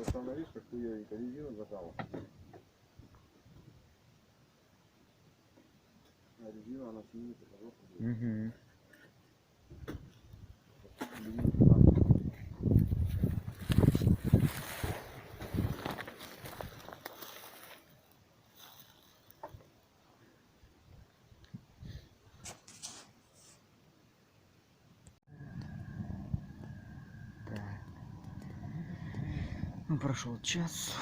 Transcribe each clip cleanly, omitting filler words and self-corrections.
Остановишь, как ты ее резину зажала. А резина, она снимет, это жестко будет. Угу. Ну, прошел час.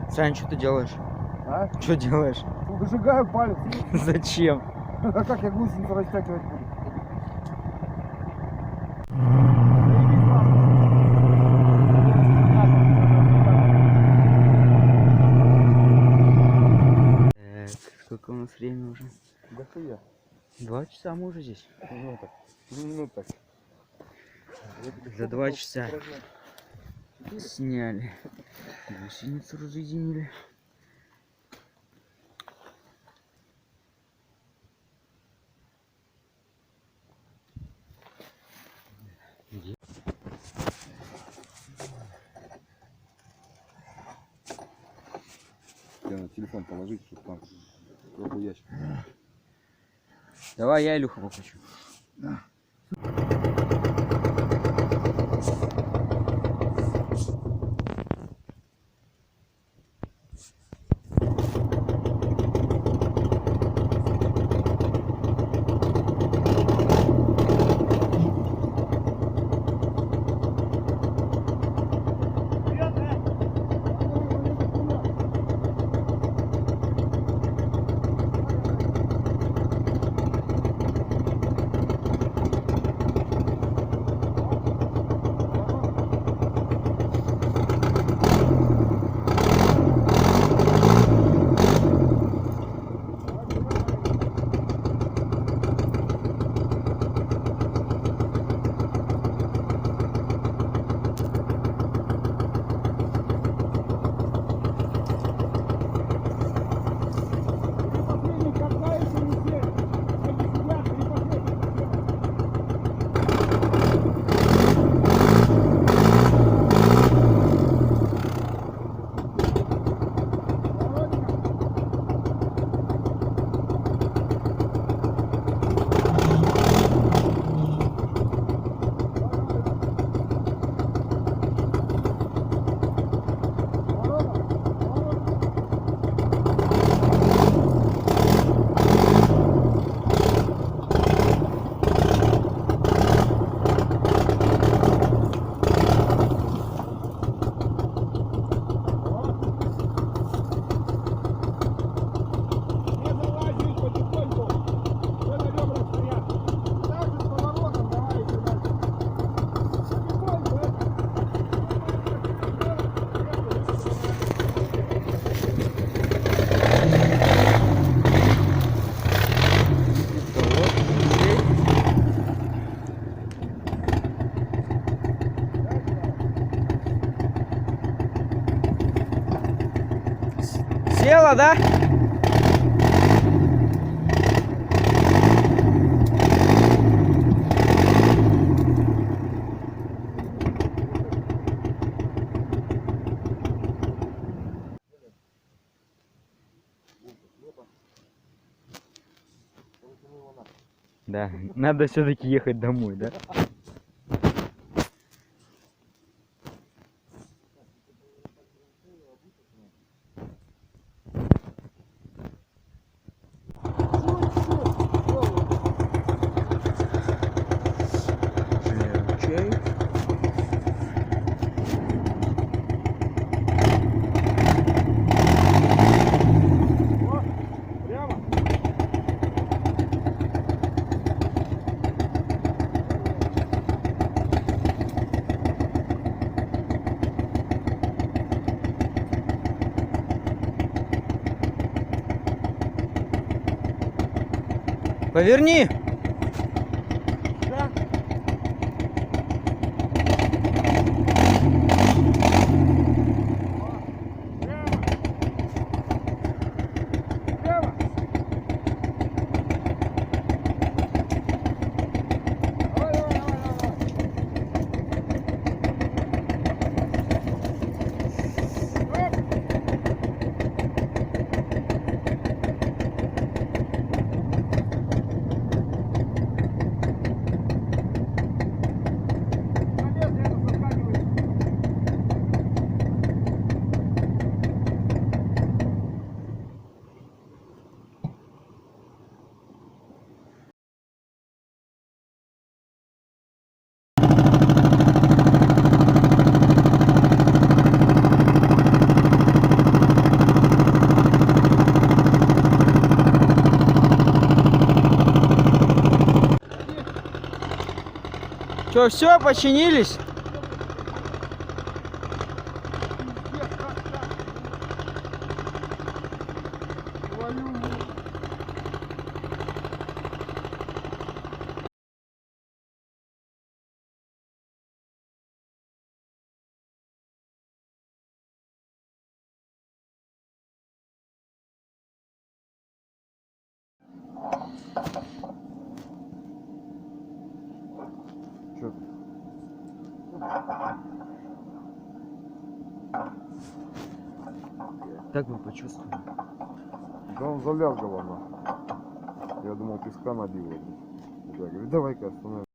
Сань, что ты делаешь? А? Что делаешь? Выжигаю палец. Зачем? А как я гусеницу растягивать буду? Сколько у нас время уже? Да хуя. 2 часа мы уже здесь. Ну так. Ну так. За 2 часа сняли. Гусеницу разъединили. Я на телефон положить, чтобы там круглый ящик. Давай я Илюха покручу. Села, да? Да, надо все-таки ехать домой, да? Поверни! Да? Что, все, починились? Чё? Как вы почувствовали? Да он залязгал она. Я думал, песка набила. Я говорю, давай-ка остановим.